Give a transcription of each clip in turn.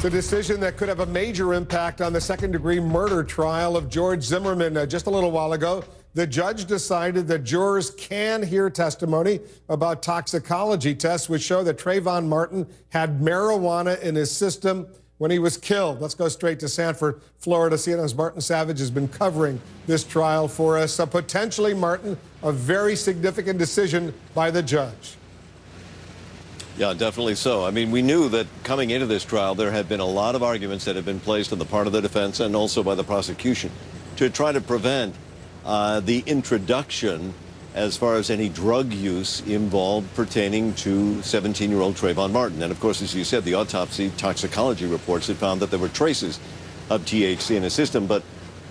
It's a decision that could have a major impact on the second-degree murder trial of George Zimmerman. Just a little while ago, the judge decided that jurors can hear testimony about toxicology tests which show that Trayvon Martin had marijuana in his system when he was killed. Let's go straight to Sanford, Florida. CNN's Martin Savage has been covering this trial for us. So potentially, Martin, a very significant decision by the judge. Yeah, definitely so. I mean, we knew that coming into this trial, there had been a lot of arguments that had been placed on the part of the defense and also by the prosecution to try to prevent the introduction as far as any drug use involved pertaining to 17-year-old Trayvon Martin. And of course, as you said, the autopsy toxicology reports had found that there were traces of THC in his system. But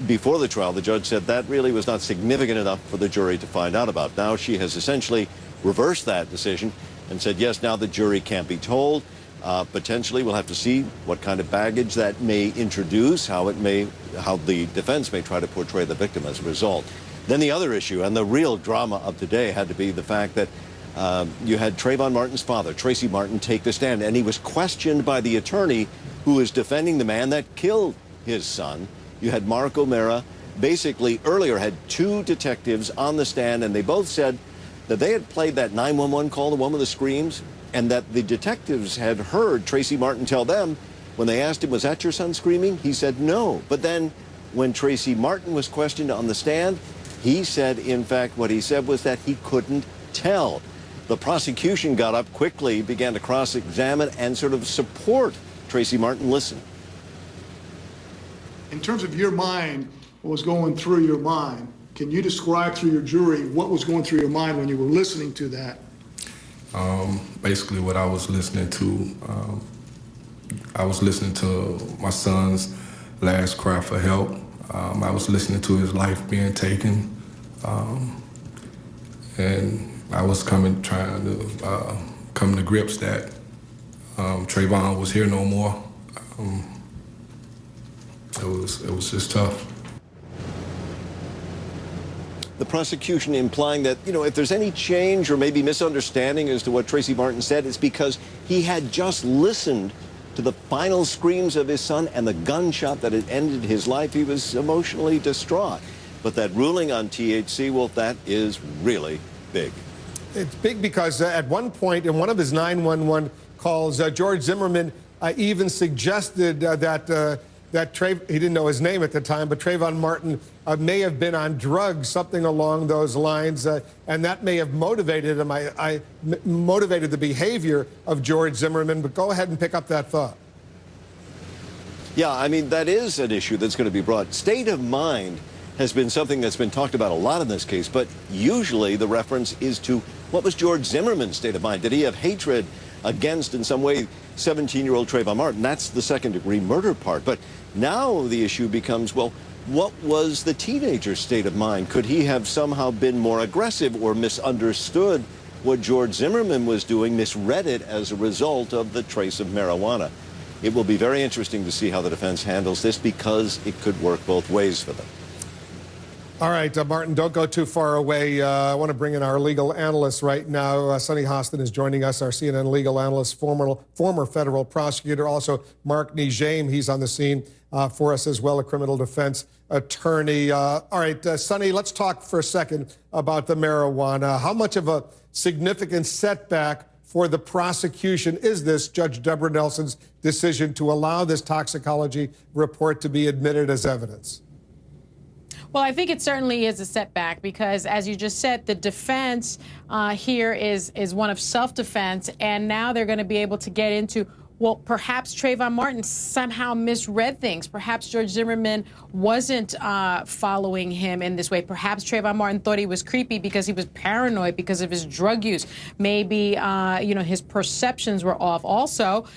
before the trial, the judge said that really was not significant enough for the jury to find out about. Now she has essentially reversed that decision and said, yes, now the jury can't be told. Potentially, we'll have to see what kind of baggage that may introduce, how the defense may try to portray the victim as a result. Then the other issue, and the real drama of today, had to be the fact that you had Trayvon Martin's father, Tracy Martin, take the stand, and he was questioned by the attorney who is defending the man that killed his son. You had Mark O'Mara, basically earlier had two detectives on the stand, and they both said that they had played that 911 call, the one with the screams, and that the detectives had heard Tracy Martin tell them, when they asked him, was that your son screaming? He said no. But then when Tracy Martin was questioned on the stand, he said, in fact, what he said was that he couldn't tell. The prosecution got up quickly, began to cross-examine and sort of support Tracy Martin. Listen. In terms of your mind, what was going through your mind, can you describe to your jury what was going through your mind when you were listening to that? Basically what I was listening to, I was listening to my son's last cry for help. I was listening to his life being taken. And I was trying to come to grips that Trayvon was here no more. It was just tough. The prosecution implying that, you know, if there's any change or maybe misunderstanding as to what Tracy Martin said, it's because he had just listened to the final screams of his son and the gunshot that had ended his life. He was emotionally distraught. But that ruling on THC, well, that is really big. It's big because at one point in one of his 911 calls, George Zimmerman even suggested that he didn't know his name at the time, but Trayvon Martin may have been on drugs, something along those lines, and that may have motivated him. Motivated the behavior of George Zimmerman. But go ahead and pick up that thought. Yeah, I mean, that is an issue that's going to be brought. State of mind has been something that's been talked about a lot in this case, but usually the reference is to what was George Zimmerman's state of mind. Did he have hatred against, in some way, 17-year-old Trayvon Martin? That's the second-degree murder part. But now the issue becomes, well, what was the teenager's state of mind? Could he have somehow been more aggressive or misunderstood what George Zimmerman was doing, misread it as a result of the trace of marijuana? It will be very interesting to see how the defense handles this because it could work both ways for them. All right, Martin, don't go too far away. I want to bring in our legal analyst right now. Sonny Hostin is joining us, our CNN legal analyst, former federal prosecutor. Also, Mark Nijame, he's on the scene for us as well, a criminal defense attorney. All right, Sonny, let's talk for a second about the marijuana. How much of a significant setback for the prosecution is this Judge Deborah Nelson's decision to allow this toxicology report to be admitted as evidence? Well, I think it certainly is a setback because, as you just said, the defense here is one of self-defense, and now they're going to be able to get into, well, perhaps Trayvon Martin somehow misread things. Perhaps George Zimmerman wasn't following him in this way. Perhaps Trayvon Martin thought he was creepy because he was paranoid because of his drug use. Maybe, his perceptions were off. Also,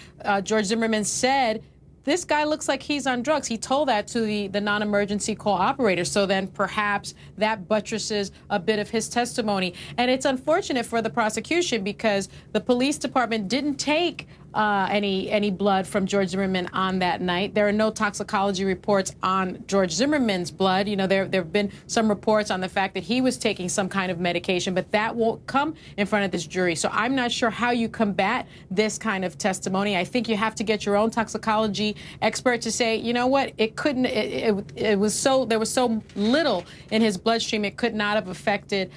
George Zimmerman said, this guy looks like he's on drugs. He told that to the non-emergency call operator. So then perhaps that buttresses a bit of his testimony. And it's unfortunate for the prosecution because the police department didn't take any blood from George Zimmerman on that night. There are no toxicology reports on George Zimmerman's blood. You know, there have been some reports on the fact that he was taking some kind of medication, but that won't come in front of this jury. So I'm not sure how you combat this kind of testimony. I think you have to get your own toxicology expert to say, you know what, it couldn't, it was so, there was so little in his bloodstream, it could not have affected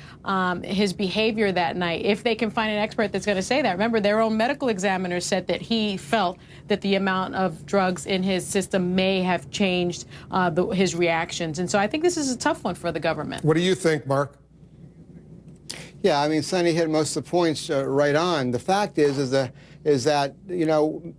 his behavior that night. If they can find an expert that's going to say that. Remember, their own medical examiner said that he felt that the amount of drugs in his system may have changed his reactions. And so I think this is a tough one for the government. What do you think, Mark? Yeah, I mean, Sonny hit most of the points right on. The fact is that, you know,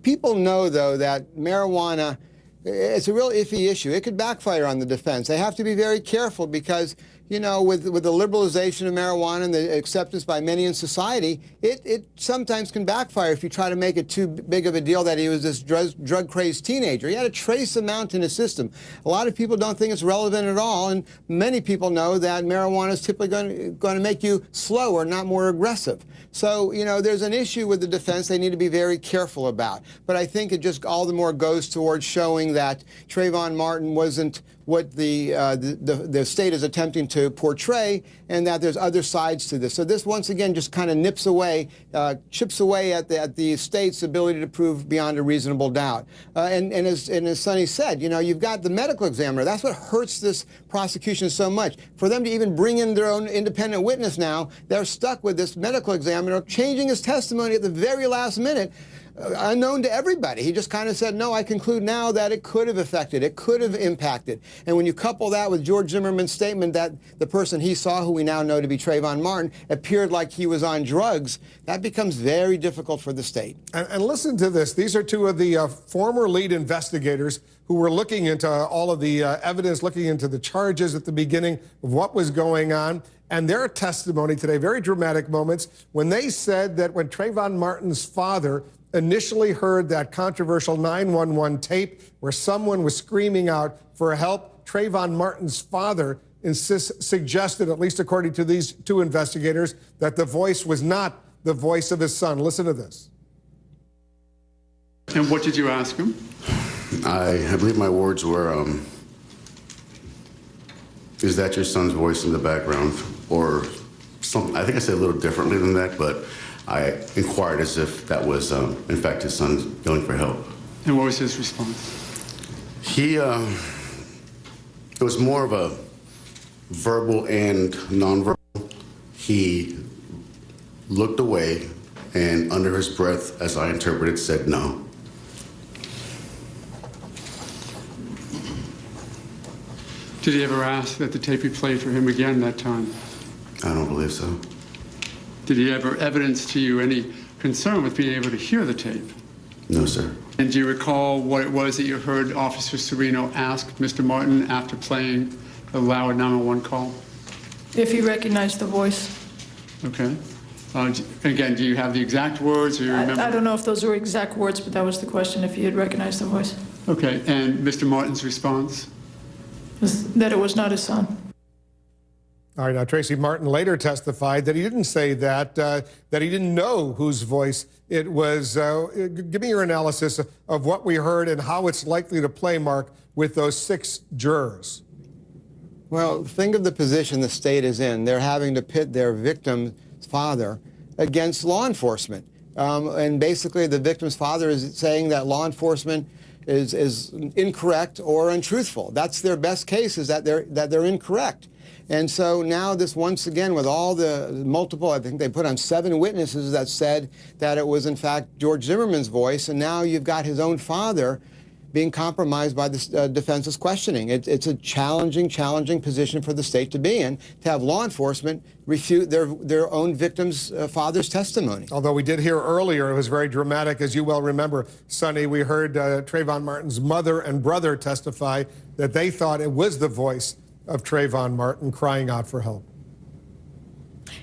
people know, though, that marijuana, it's a real iffy issue. It could backfire on the defense. They have to be very careful because, you know, with the liberalization of marijuana and the acceptance by many in society, it sometimes can backfire if you try to make it too big of a deal that he was this drug-crazed teenager. He had a trace amount in his system. A lot of people don't think it's relevant at all, and many people know that marijuana is typically going to make you slower, not more aggressive. So, you know, there's an issue with the defense they need to be very careful about. But I think it just all the more goes towards showing that Trayvon Martin wasn't what the state is attempting to portray, and that there's other sides to this. So this, once again, just kind of chips away at the state's ability to prove beyond a reasonable doubt. And as Sonny said, you know, you've got the medical examiner. That's what hurts this prosecution so much. For them to even bring in their own independent witness now, they're stuck with this medical examiner changing his testimony at the very last minute. Unknown to everybody. He just kind of said, no, I conclude now that it could have affected, it could have impacted. And when you couple that with George Zimmerman's statement that the person he saw, who we now know to be Trayvon Martin, appeared like he was on drugs, that becomes very difficult for the state. And listen to this. These are two of the former lead investigators who were looking into all of the evidence, looking into the charges at the beginning of what was going on. And their testimony today, very dramatic moments, when they said that when Trayvon Martin's father initially heard that controversial 911 tape where someone was screaming out for help, Trayvon Martin's father suggested, at least according to these two investigators, that the voice was not the voice of his son. Listen to this. And what did you ask him? I believe my words were, is that your son's voice in the background? Or something. I think I said a little differently than that, but I inquired as if that was, in fact, his son yelling for help. And what was his response? He, it was more of a verbal and nonverbal. He looked away and under his breath, as I interpreted, said no. Did he ever ask that the tape be played for him again that time? I don't believe so. Did he ever evidence to you any concern with being able to hear the tape? No, sir. And do you recall what it was that you heard Officer Serino ask Mr. Martin after playing the loud 911 call? If he recognized the voice. Okay. Again, do you have the exact words, or you remember? I don't know if those were exact words, but that was the question, if he had recognized the voice. Okay, and Mr. Martin's response? That it was not his son. All right, now Tracy Martin later testified that he didn't say that, that he didn't know whose voice it was. Give me your analysis of what we heard and how it's likely to play, Mark, with those 6 jurors. Well, think of the position the state is in. They're having to pit their victim's father against law enforcement. And basically the victim's father is saying that law enforcement is incorrect or untruthful. That's their best case, is that they're incorrect. And so now this, once again, with all the multiple, I think they put on 7 witnesses that said that it was in fact George Zimmerman's voice, and now you've got his own father being compromised by the defense's questioning. It's a challenging position for the state to be in, to have law enforcement refute their own victim's father's testimony. Although we did hear earlier, it was very dramatic, as you well remember, Sonny, we heard Trayvon Martin's mother and brother testify that they thought it was the voice of Trayvon Martin crying out for help.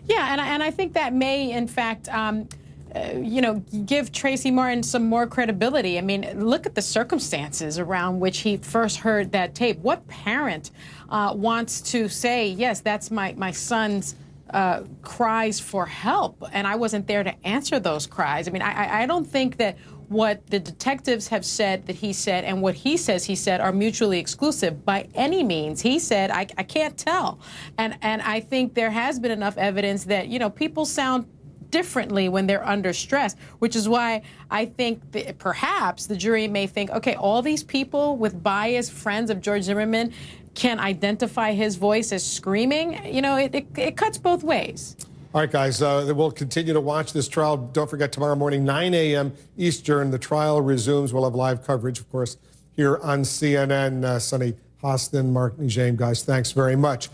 Yeah, and I think that may, in fact, you know, give Tracy Martin some more credibility. I mean, look at the circumstances around which he first heard that tape. What parent wants to say, yes, that's my son's cries for help, and I wasn't there to answer those cries. I mean, I don't think that what the detectives have said that he said and what he says he said are mutually exclusive by any means. He said, I can't tell. And I think there has been enough evidence that, you know, people sound differently when they're under stress, which is why I think that perhaps the jury may think, okay, all these people with bias, friends of George Zimmerman, can identify his voice as screaming. You know, it cuts both ways. All right, guys, we'll continue to watch this trial. Don't forget, tomorrow morning, 9 a.m. Eastern, the trial resumes. We'll have live coverage, of course, here on CNN. Sunny Hostin, Mark Nijame, guys, thanks very much.